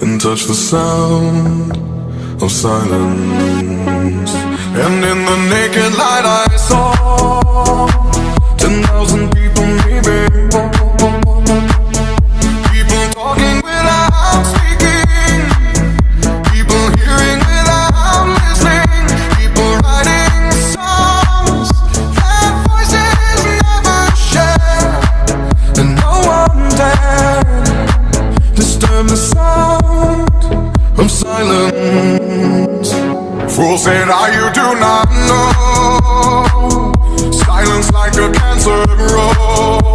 and touch the sound of silence. And in the naked light I saw 10,000 people maybe, people talking without speaking, people hearing without listening, people writing songs that voices never share, and no one dared disturb the sound of silence. Fools say now you do not know, silence like a cancer grows.